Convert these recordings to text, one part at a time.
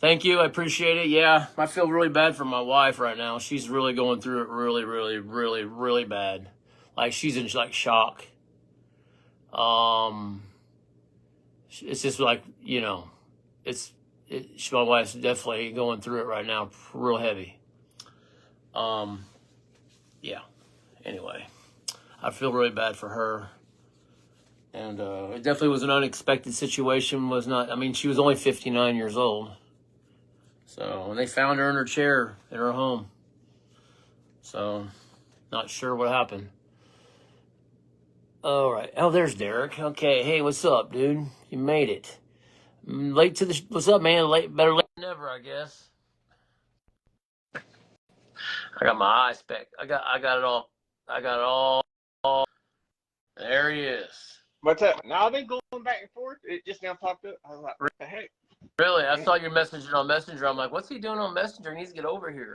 Thank you. I appreciate it. Yeah, I feel really bad for my wife right now. She's really going through it really bad. Like she's in like shock. It's just like, my wife's definitely going through it right now, real heavy. Yeah. Anyway, I feel really bad for her. And it definitely was an unexpected situation. She was only 59 years old. So, and they found her in her chair in her home. So, not sure what happened. All right. Oh, there's Derek. Okay. Hey, what's up, dude? You made it. Late to the. What's up, man? Better late than never, I guess. I got my eyes back. I got it all. I got it all. There he is. What's up? No, I've been going back and forth. It just now popped up. I was like, what the heck? Really? I saw your message on Messenger. I'm like, what's he doing on Messenger? He needs to get over here.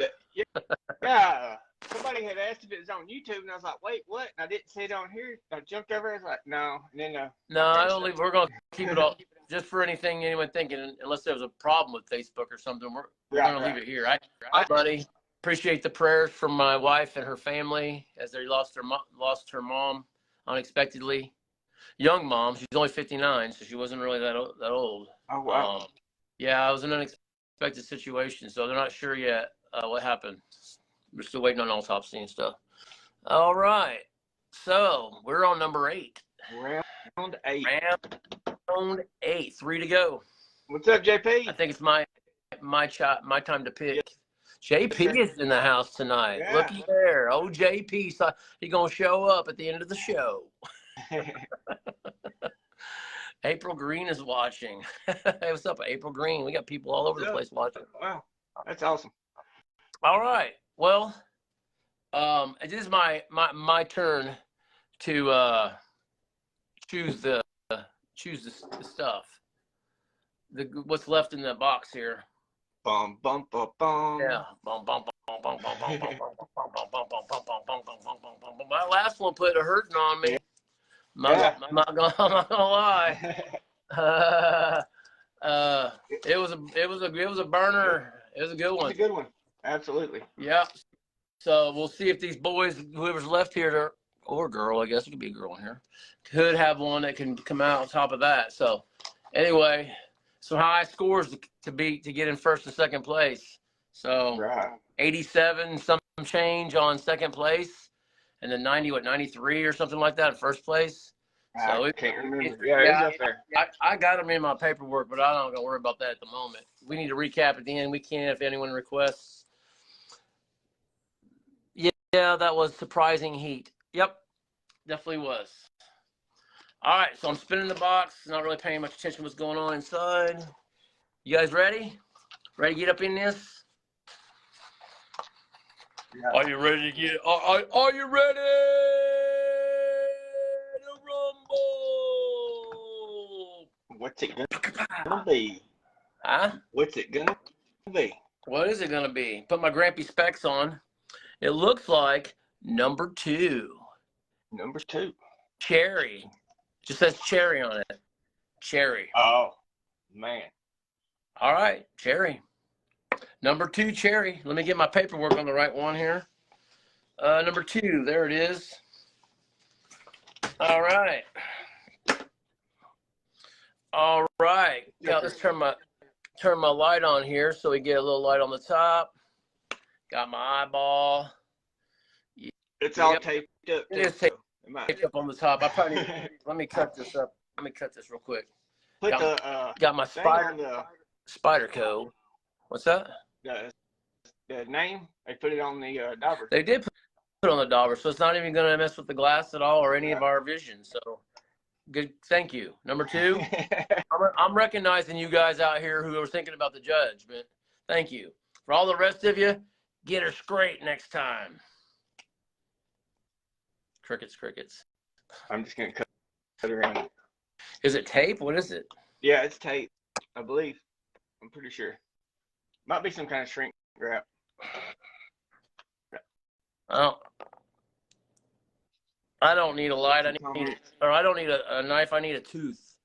Yeah. Somebody had asked if it was on YouTube, and I was like, wait, what? And I didn't see it on here. I jumped over. I was like, no. And then no, I don't leave. We're gonna keep it all just for anything anyone thinking. Unless there was a problem with Facebook or something, we're gonna leave it here. Right, buddy. Appreciate the prayers from my wife and her family as they lost her mom unexpectedly. Young mom. She's only 59, so she wasn't really that old. Oh wow. Yeah, it was an unexpected situation, so they're not sure yet what happened. We're still waiting on autopsy and stuff. All right. So we're on number 8. Round 8. Round 8. 3 to go. What's up, JP? I think it's my time to pick. JP is in the house tonight. Yeah. Looky there. Oh, JP. So he's going to show up at the end of the show. April Green is watching. Hey, what's up, April Green? We got people all over the place watching. Wow. That's awesome. All right. Well, it is my turn to choose the stuff. What's left in the box here. Bum bum bum bum. Yeah. Bum bum bum bum bum bum bum bum bum bum bum bum bum bum bum bum bum. My last one put a hurting on me. I'm not gonna lie. It was a burner. It was a good one. It's a good one. Absolutely. Yeah. So we'll see if these boys, whoever's left here, or girl, I guess it could be a girl in here, could have one that can come out on top of that. So anyway, some high scores to get in first and second place. So 87 some change on second place, and then 93 or something like that in first place. So I can't remember. Yeah, it's up there. I got them in my paperwork, but I'm not gonna worry about that at the moment. We need to recap at the end. We can if anyone requests. Yeah, that was surprising heat. Yep, definitely was. All right, so I'm spinning the box, not really paying much attention to what's going on inside. You guys ready? Ready to get up in this? Yeah. Are you ready to get? Are you ready to rumble? What's it gonna be? Huh? What's it gonna be? What is it gonna be? Put my Grampy specs on. It looks like number 2. Number 2. Cherry. Just says cherry on it. Cherry. Oh, man. All right, cherry. Number 2, cherry. Let me get my paperwork on the right one here. Number 2, there it is. All right. All right. Now let's turn my light on here so we get a little light on the top. Got my eyeball. It's all taped up. It is taped up on the top. I probably let me cut this up. Let me cut this real quick. Got my spider code. What's that? The name. They put it on the dauber. They did put it on the dauber, so it's not even going to mess with the glass at all or any of our vision. So good. Thank you. Number 2. I'm recognizing you guys out here who are thinking about the judgment. Thank you. For all the rest of you, get her straight next time. Crickets. I'm just going to cut around. Is it tape? What is it? Yeah, it's tape, I believe. I'm pretty sure. Might be some kind of shrink wrap. I don't need a light. I don't need a knife. I need a tooth.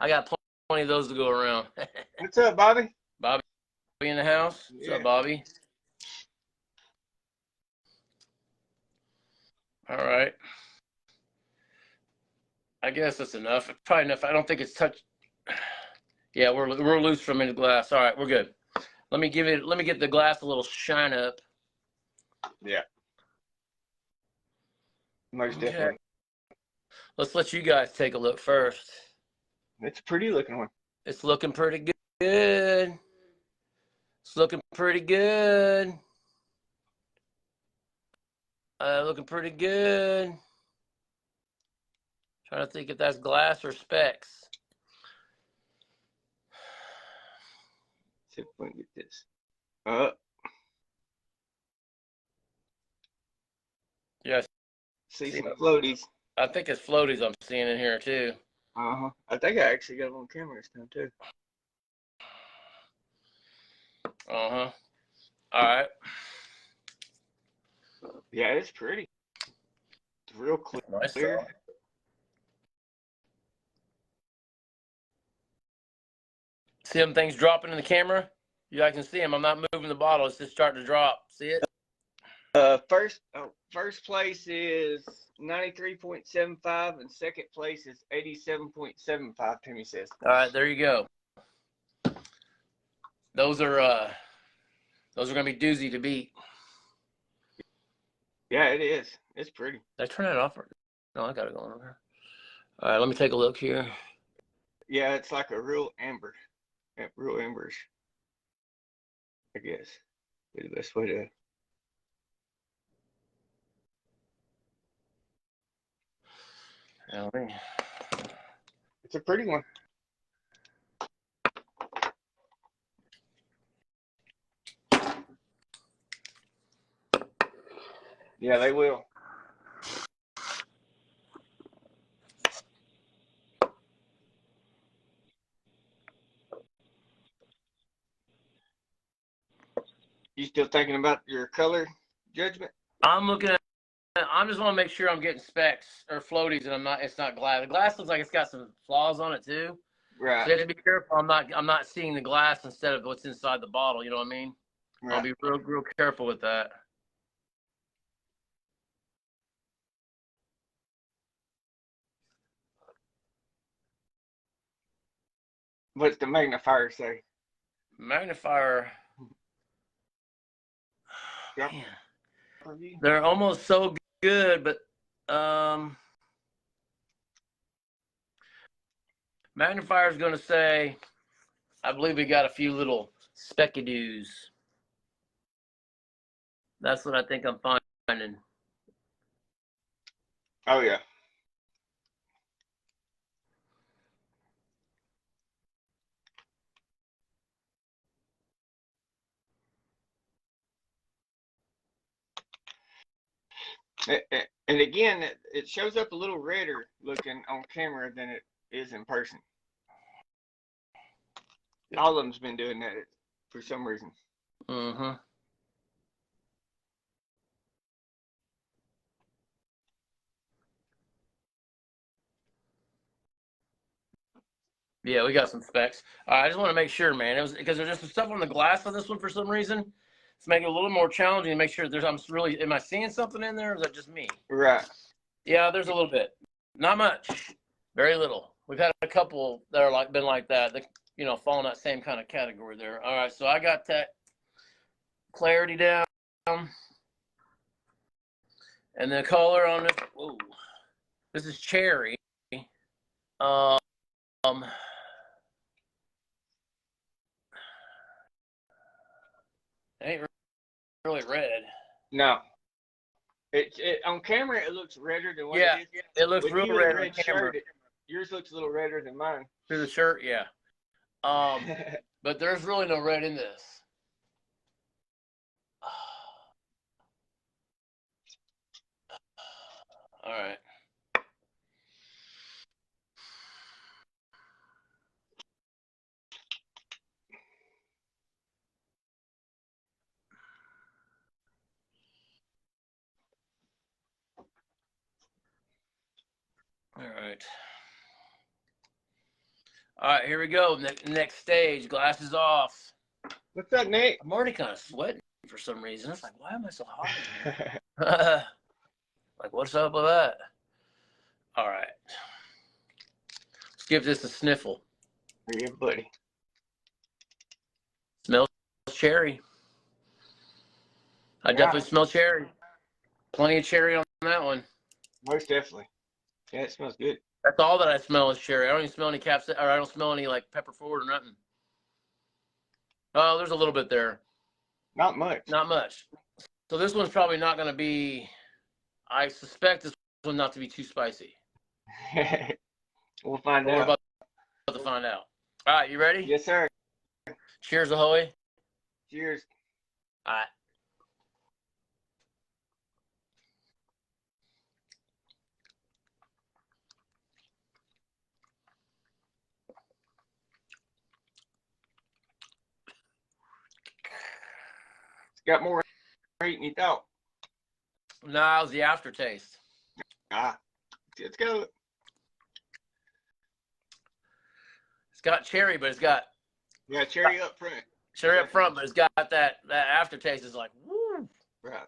I got of those to go around. What's up, Bobby? Bobby in the house? What's up, Bobby? All right. I guess that's enough. Probably enough. I don't think it's touched. Yeah, we're loose from the glass. All right, we're good. Let me get the glass a little shine up. Yeah. Most definitely. Let's let you guys take a look first. It's a pretty looking one. It's looking pretty good. It's looking pretty good. Looking pretty good. Trying to think if that's glass or specs. See if we can get this up. Yes. See some floaties. I think it's floaties I'm seeing in here too. I think I actually got them on camera this time too. All right. Yeah, it's pretty. It's real clear. Nice. See them things dropping in the camera? You guys can see them. I'm not moving the bottle. It's just starting to drop. See it? First place is 93.75 and second place is 87.75, Timmy says. All right, there you go. Those are gonna be doozy to beat. Yeah, it is. It's pretty. Did I turn that off? No, I got it going over here. All right, let me take a look here. Yeah, it's like a real amber. Real amberish, I guess. Be the best way to. It's a pretty one. Yeah, they will. You still thinking about your color judgment? I'm looking at. I just want to make sure I'm getting specs or floaties, and it's not glass. The glass looks like it's got some flaws on it too. Right. So you have to be careful. I'm not seeing the glass instead of what's inside the bottle. You know what I mean? Right. I'll be real careful with that. What's the magnifier say? Magnifier. Yep. Man, they're almost so good, but magnifier is going to say, I believe we got a few little speckadoos. That's what I think I'm finding. Oh yeah. And again, it shows up a little redder looking on camera than it is in person. All of them's been doing that for some reason. Mm-hmm. Yeah, we got some specs. I just want to make sure, man. It was because there's just some stuff on the glass on this one for some reason. It's making it a little more challenging to make sure am I seeing something in there, or is that just me? Right. Yeah, there's a little bit. Not much. Very little. We've had a couple that are been like that. Fall in that same kind of category there. All right, so I got that clarity down. And the color on this, whoa, this is cherry. It ain't really red. No. It on camera it looks redder than what it is. It looks real red on camera. Yours looks a little redder than mine. Through the shirt, yeah. But there's really no red in this. All right. All right. All right, here we go. Next stage. Glasses off. What's up, Nick? I'm already kind of sweating for some reason. It's like, why am I so hot in here? Like, what's up with that? All right. Let's give this a sniffle. Yeah, buddy. Smells cherry. I definitely smell cherry. Plenty of cherry on that one. Most definitely. Yeah, it smells good. That's all that I smell is cherry. I don't even smell any capsaicin, or I don't smell any like pepper forward or nothing. Oh, there's a little bit there. Not much. Not much. So this one's probably not going to be, I suspect this one not to be too spicy. We'll find We're out. about to find out. All right, you ready? Yes, sir. Cheers, ahoy. Cheers. All right. It's got more heat than you thought. Nah, it was the aftertaste. Let's go. It's got cherry, but it's got Cherry up front. cherry up front, but it's got that aftertaste is like, woo. Right.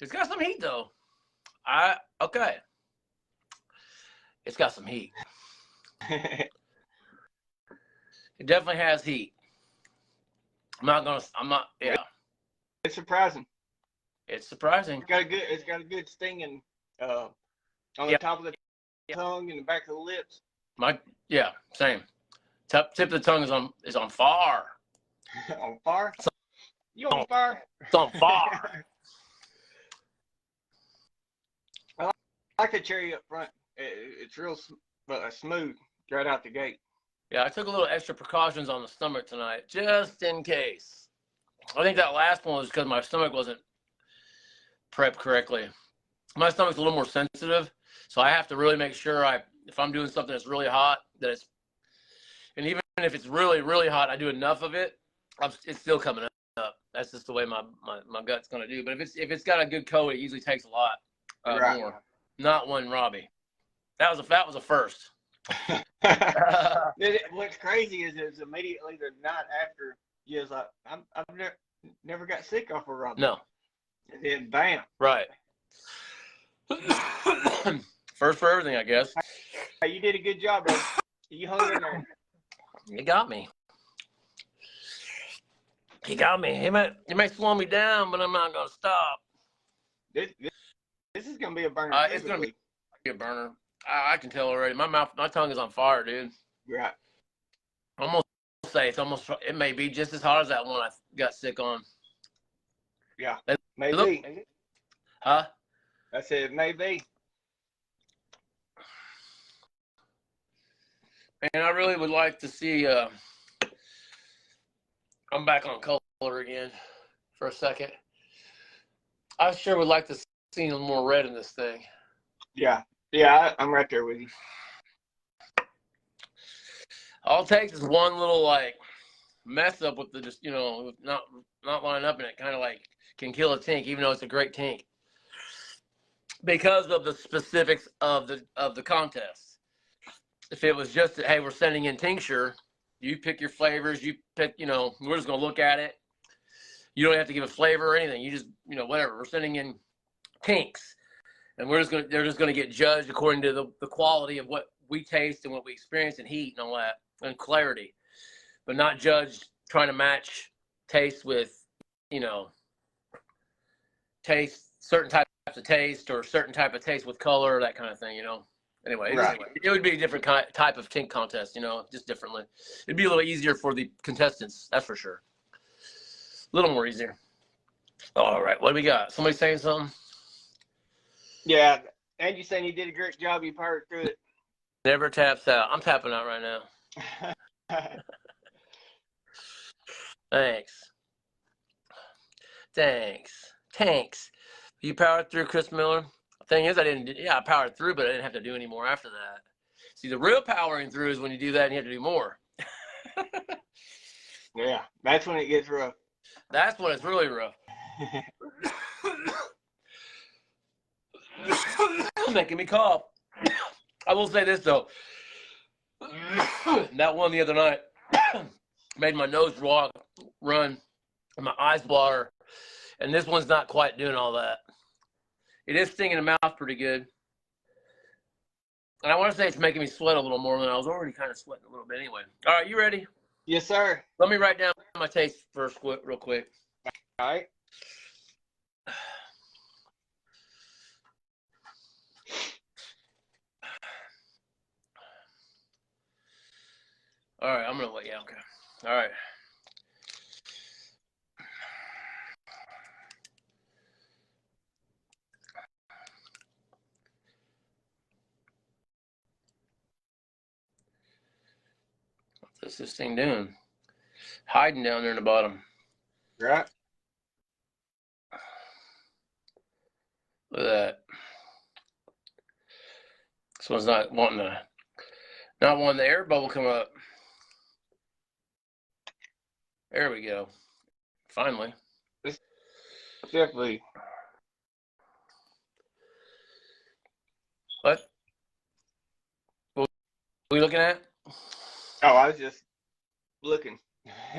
It's got some heat though. Okay. It's got some heat. It definitely has heat. Yeah. It's surprising. It's surprising. It's got a good stinging on the top of the tongue and the back of the lips. Same. Tip of the tongue is on fire. On fire? You on fire? It's on fire. I like the cherry up front. It's real smooth right out the gate. Yeah, I took a little extra precautions on the stomach tonight, just in case. I think that last one was because my stomach wasn't prepped correctly. My stomach's a little more sensitive, so I have to really make sure if I'm doing something that's really hot, and even if it's really, really hot, I do enough of it, it's still coming up. That's just the way my gut's gonna do. But if it's got a good coat, it usually takes a lot more. Not one Robbie. That was a first. What's crazy is immediately the night after, you was like, I've never got sick off a Robbie. No. And then bam. Right. First for everything, I guess. Hey, you did a good job, bro. You hung in there. You got me. He got me. He may slow me down, but I'm not gonna stop. This is gonna be a burner. It's gonna be a burner. I can tell already. My tongue is on fire, dude. Right. I'm gonna say it may be just as hot as that one I got sick on. Yeah. Maybe. Huh? I said maybe. And I really would like to see. I'm back on color again for a second. I sure would like to see a little more red in this thing. Yeah, I'm right there with you. All it takes is one little like mess up with not lining up, and it kind of like can kill a tink, even though it's a great tink, because of the specifics of the contest. If it was just hey, we're sending in tincture, you pick your flavors, you pick, we're just gonna look at it. You don't have to give a flavor or anything. You just, whatever. We're sending in tinks, and they're just gonna get judged according to the quality of what we taste and what we experience and heat and all that and clarity, but not judged trying to match taste with, taste certain types of taste or certain type of taste with color, that kind of thing, Anyway, right. It would be a different type of tink contest, just differently. It'd be a little easier for the contestants, that's for sure. A little more easier. All right, what do we got? Somebody saying something? Yeah, and you saying you did a great job. You powered through it. Never taps out. I'm tapping out right now. Thanks. You powered through, Chris Miller. Thing is, I powered through, but I didn't have to do any more after that. See, the real powering through is when you do that and you have to do more. Yeah, that's when it gets rough. That's when it's really rough. Making me cough. I will say this though, That one the other night made my nose run and my eyes water. And this one's not quite doing all that. It is stinging the mouth pretty good. And I want to say it's making me sweat a little more than I was already kind of sweating a little bit anyway. All right, you ready? Yes, sir. Let me write down my taste first real quick. All right. All right, I'm going to wait. Yeah, okay. All right. What's this thing doing? Hiding down there in the bottom. Right. Look at that. This one's not wanting the air bubble come up. There we go. Finally. It's definitely. What? What are we looking at? Oh, I was just looking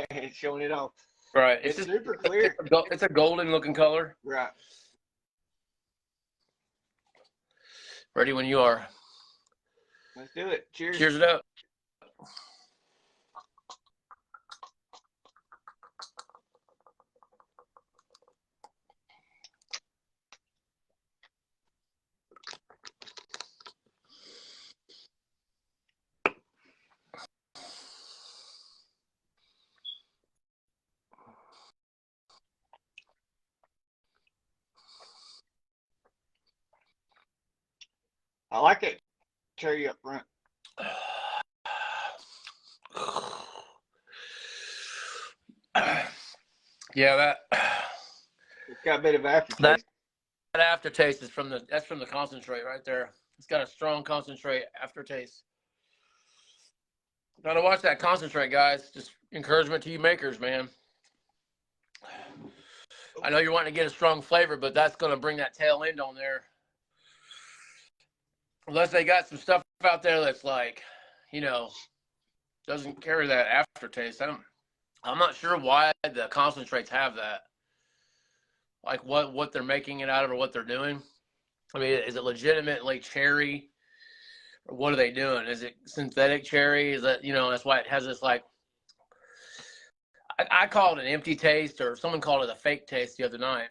and showing it off. Right. It's super clear. It's a golden looking color. Right. Ready when you are. Let's do it. Cheers. Cheers it up. I like it. Cherry up front. Yeah, It's got a bit of aftertaste. That aftertaste is from the concentrate right there. It's got a strong concentrate aftertaste. Gotta watch that concentrate, guys. Just encouragement to you makers, man. I know you're wanting to get a strong flavor, but that's gonna bring that tail end on there. Unless they got some stuff out there that's like, you know, doesn't carry that aftertaste. I'm not sure why the concentrates have that. Like what they're making it out of or what they're doing. I mean, is it legitimately cherry? Or what are they doing? Is it synthetic cherry? Is that, you know, that's why it has this like, I call it an empty taste, or someone called it a fake taste the other night.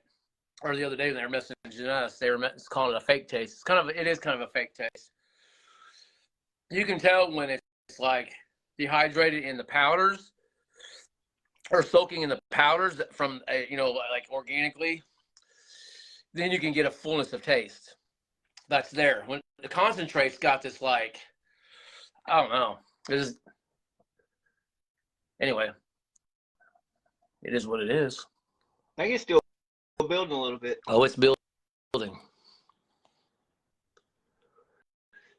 Or the other day when they were messaging us, they were calling it a fake taste. It is kind of a fake taste. You can tell when it's like dehydrated in the powders or soaking in the powders from, you know, like organically. Then you can get a fullness of taste that's there. When the concentrate's got this like, I don't know. Anyway, it is what it is. I think it's still building a little bit. Oh, it's building.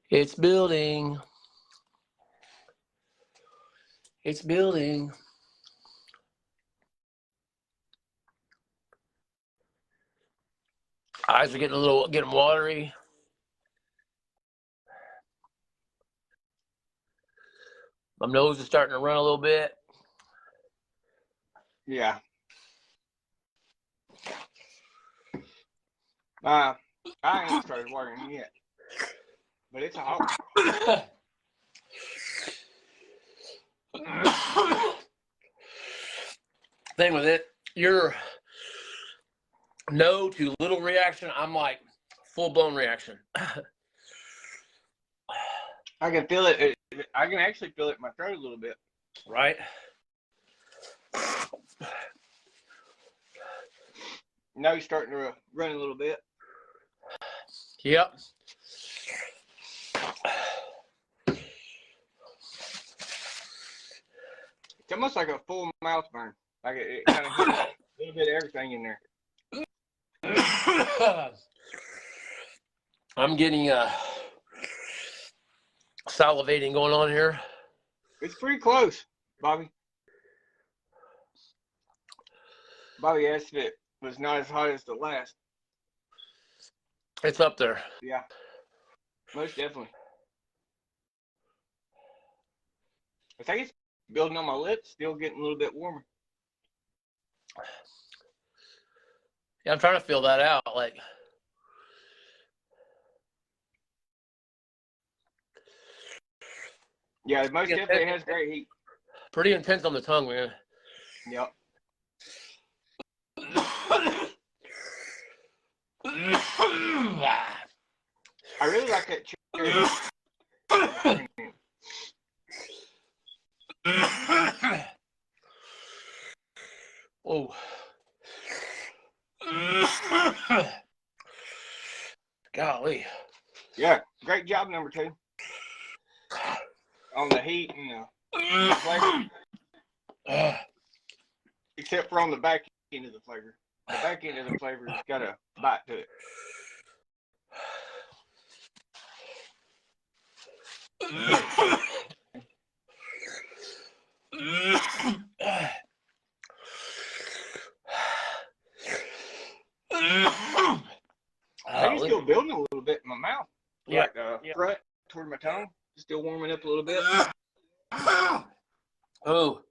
It's building. It's building. Eyes are getting watery. My nose is starting to run a little bit. Yeah. I ain't started watering yet, but it's a hot. Thing with it, your no to little reaction, I'm like full-blown reaction. I can feel it. I can actually feel it in my throat a little bit. Right? Now you're starting to run a little bit. Yep. It's almost like a full mouth burn. Like it kind of hits a little bit of everything in there. I'm getting salivating going on here. It's pretty close, Bobby. Bobby asked if it was not as hot as the last. It's up there. Yeah, most definitely. I think it's building on my lips, still getting a little bit warmer. Yeah, I'm trying to feel that out. Like, yeah, it most definitely has great heat. Pretty intense on the tongue, man. Yep. I really like that cherry. Oh. Golly. Yeah, great job, number 2. On the heat and the flavor. Except for on the back end of the flavor. The back end of the flavor has got a bite to it. I just still building a little bit in my mouth. Yeah. Like front toward my tongue. Still warming up a little bit. Oh.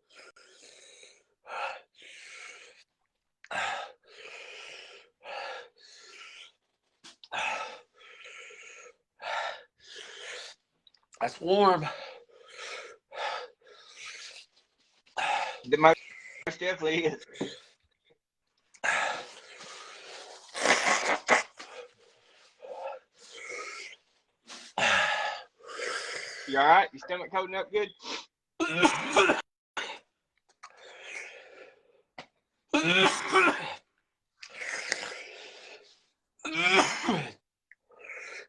That's warm. It most definitely is. You all right? Your stomach holding up good?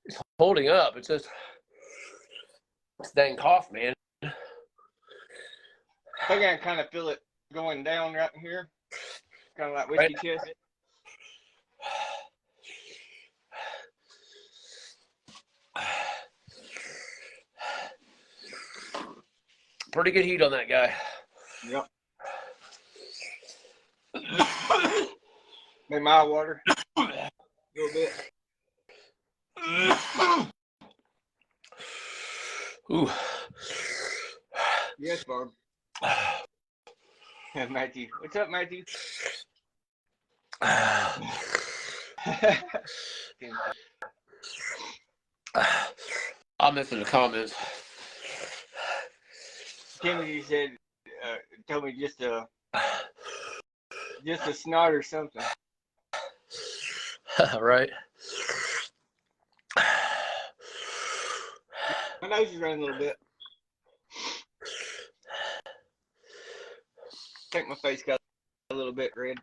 It's holding up. It's just this dang cough, man. I think I kind of feel it going down right here. Kind of like whiskey chest. Pretty good heat on that guy. Yep. Maybe mild water. A little bit. Ooh. Yes, Barb. Matthew. What's up, Matthew? I'm missing the comments. Timothy said, told me just a snot or something. Right. My nose is running a little bit. I think my face got a little bit red.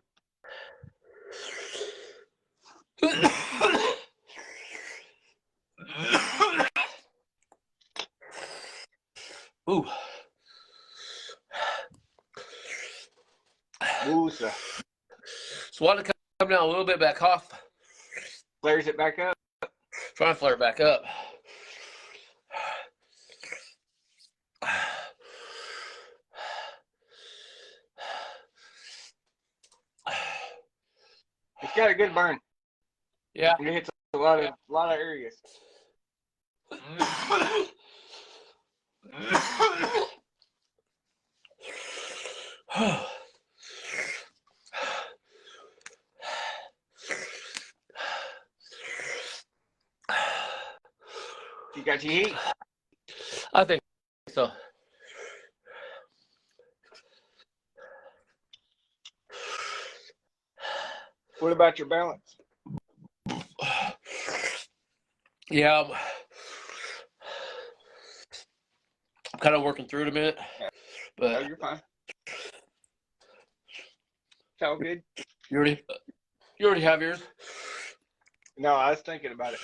Ooh. Woosa. So want to come down a little bit back off. Flares it back up. Trying to flare it back up. It's got a good burn. Yeah. And it hits a lot of areas. You got your heat? I think so. What about your balance? Yeah, I'm kind of working through it a minute, but Oh, you're fine. It's all good. You already have yours. No, I was thinking about it.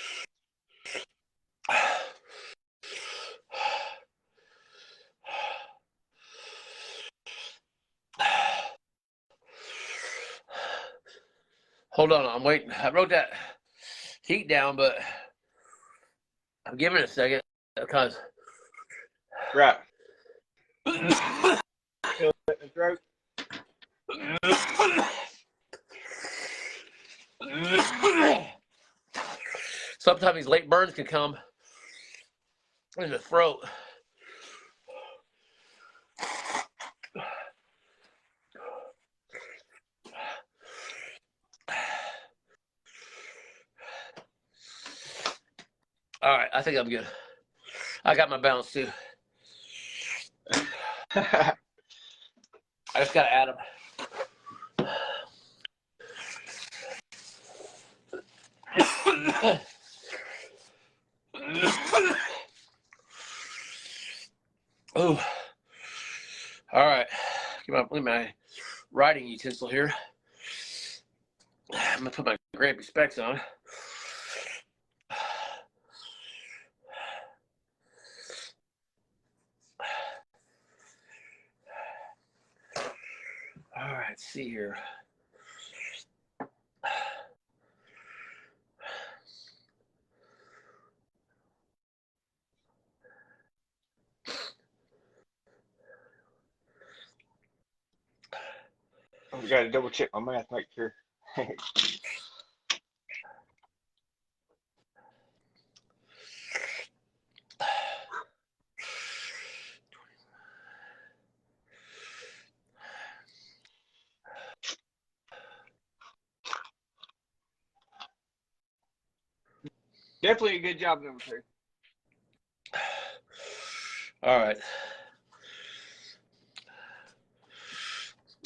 Hold on, I'm waiting. I wrote that heat down, but I'm giving it a second because. Right. Feel it in the throat. Sometimes these late burns can come in the throat. All right, I think I'm good. I got my balance too. I just got to add them. Oh, all right. Look at my writing utensil here. I'm gonna put my grampy specs on. All right, let's see here. I got to double check my math, make sure. Definitely a good job, number 2. All right.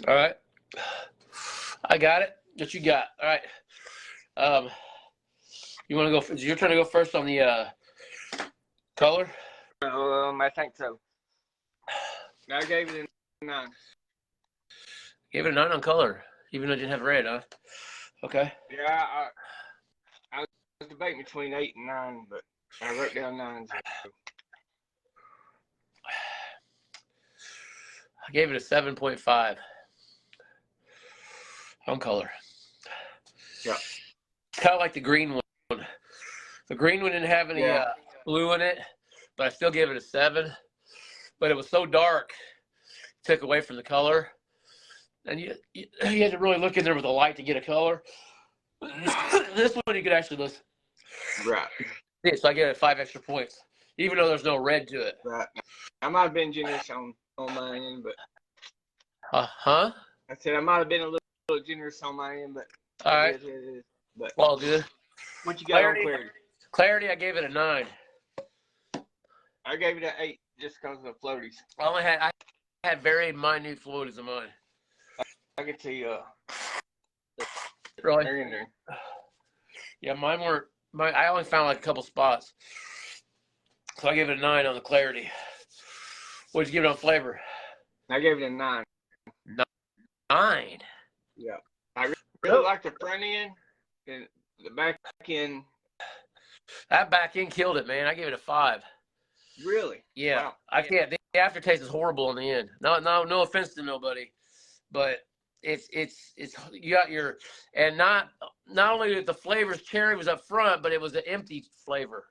All right. I got it. What you got? All right. You want to go? Is your turn to go first on the color? I think so. I gave it a 9. Gave it a 9 on color, even though it didn't have red, huh? Okay. Yeah, I was debating between 8 and 9, but I wrote down 9. I gave it a 7.5 on color. Yeah. Kind of like the green one. The green one didn't have any blue in it, but I still gave it a 7. But it was so dark, it took away from the color. And you had to really look in there with a light to get a color. This one you could actually listen. Right. Yeah, so I gave it 5 extra points, even though there's no red to it. Right. I might have been generous on my end, but. Huh? I said I might have been a little generous on my end, but. All right. It is. But All good. What you got on clarity? Clarity, I gave it a 9. I gave it an 8 just because of the floaties. I had very minute floaties in mine. I could see Really? they're in there. Yeah, mine weren't. I only found like a couple spots, so I gave it a 9 on the clarity. What'd you give it on flavor? I gave it a 9. 9. Yeah, I really like the front end and the back end. That back end killed it, man. I gave it a 5. Really? Yeah, Wow. I can't. The aftertaste is horrible in the end. No offense to nobody, but it's you got your, and not only that the flavors, cherry was up front, but it was an empty flavor.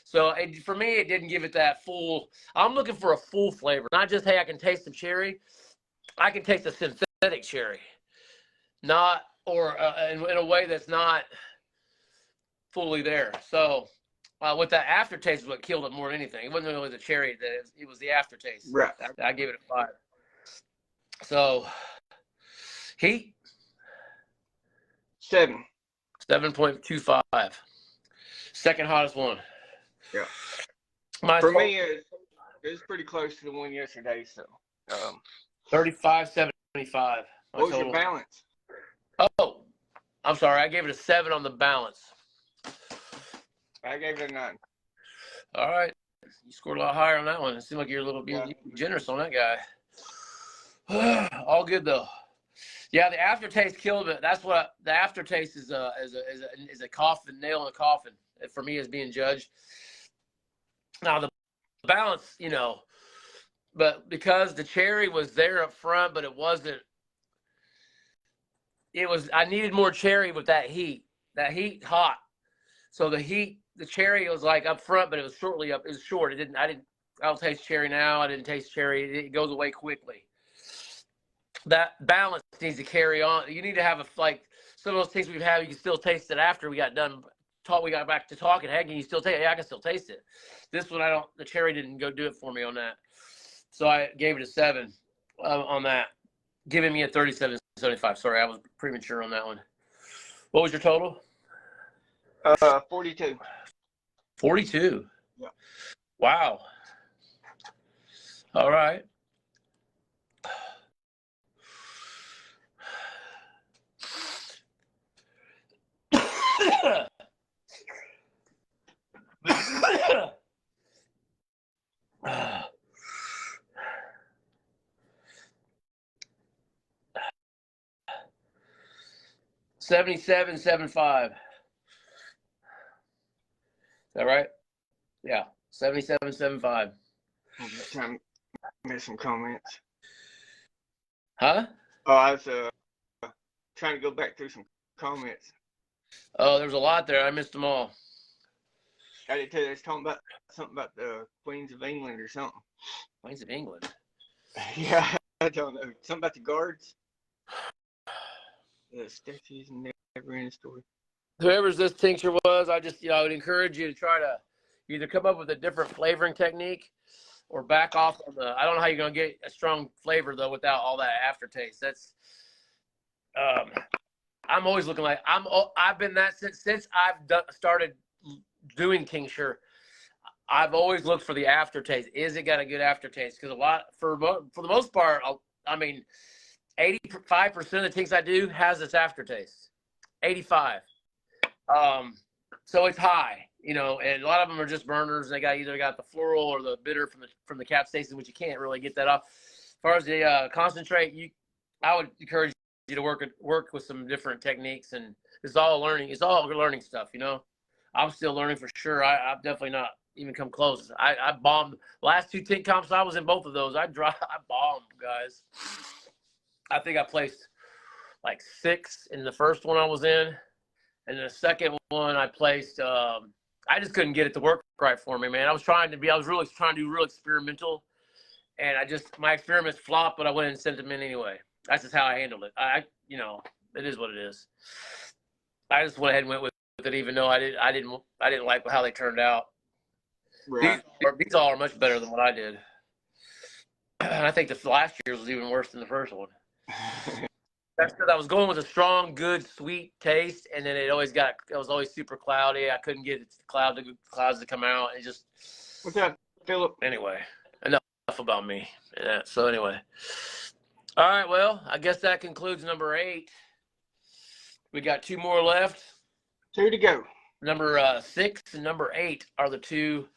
So for me, it didn't give it that full. I'm looking for a full flavor, not just, hey, I can taste the cherry. I can taste the synthetic cherry, not or in a way that's not fully there. So with that aftertaste is what killed it more than anything. It wasn't really the cherry; it was the aftertaste. Right. I gave it a 5. So heat 7. 7.25. Second hottest one. Yeah. For me, it's pretty close to the one yesterday. So 35.75. What was your balance? Oh, I'm sorry. I gave it a 7 on the balance. I gave it a 9. All right. You scored a lot higher on that one. It seemed like you're a little bit generous on that guy. All good though. Yeah, the aftertaste killed it. That's what the aftertaste is a coffin, nail in a coffin for me as being judged. Now the balance, but because the cherry was there up front, but it wasn't. I needed more cherry with that heat. That heat hot. So the cherry was like up front, but it was short. I don't taste cherry now. I didn't taste cherry. It goes away quickly. That balance needs to carry on. You need to have some of those things we've had. You can still taste it after we got done. We got back to talking. Heck, can you still taste it? Yeah, I can still taste it. This one, the cherry didn't go do it for me on that. So I gave it a 7 on that, giving me a 37.75. Sorry, I was premature on that one. What was your total? 42. 42. Yeah. Wow. All right. $77.75. Is that right? Yeah. $77.75. I'm just trying to make some comments. Huh? Oh, I was trying to go back through some comments. Oh, there's a lot there. I missed them all. I did tell you, they was talking about something about the Queens of England or something. Queens of England. Yeah, I don't know. Something about the guards. The statues and never ending story. Whoever's this tincture was, I would encourage you to try to either come up with a different flavoring technique or back off on the. I don't know how you're gonna get a strong flavor though without all that aftertaste. That's. I'm always looking like I've been that since I've started doing tincture. I've always looked for the aftertaste. Is it got a good aftertaste? Because for the most part, I mean, 85% of the tinks I do has this aftertaste. 85. So it's high, and a lot of them are just burners. They either got the floral or the bitter from the capsaicin, which you can't really get that off. As far as the concentrate, I would encourage you to work with some different techniques, and it's all learning. It's all learning stuff, I'm still learning for sure. I've definitely not even come close. I bombed last 2 tink comps. I was in both of those. I bombed, guys. I think I placed like 6 in the first one I was in. And the second one I placed, I just couldn't get it to work right for me, man. I was really trying to do real experimental, and my experiments flopped, but I went and sent them in anyway. That's just how I handled it. It is what it is. I just went ahead and went with it, even though I didn't like how they turned out. Right. These all are much better than what I did. And I think the last year's was even worse than the first one. That's because I was going with a strong, good, sweet taste, and then it was always super cloudy. I couldn't get clouds to come out. It just. What's up, Philip? Anyway, enough about me. Yeah, so anyway, all right. Well, I guess that concludes number 8. We got 2 more left. 2 to go. Number 6 and number 8 are the 2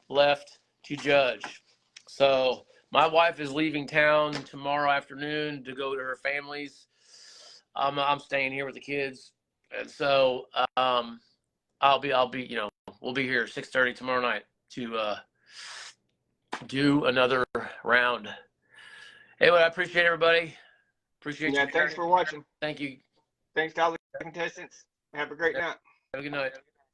left to judge. So my wife is leaving town tomorrow afternoon to go to her family's. I'm staying here with the kids, and so we'll be here at 6:30 tomorrow night to do another round. Anyway, I appreciate everybody. Appreciate you. Thanks for watching. Thank you. Thanks to all the contestants. Have a great night. Have a good night.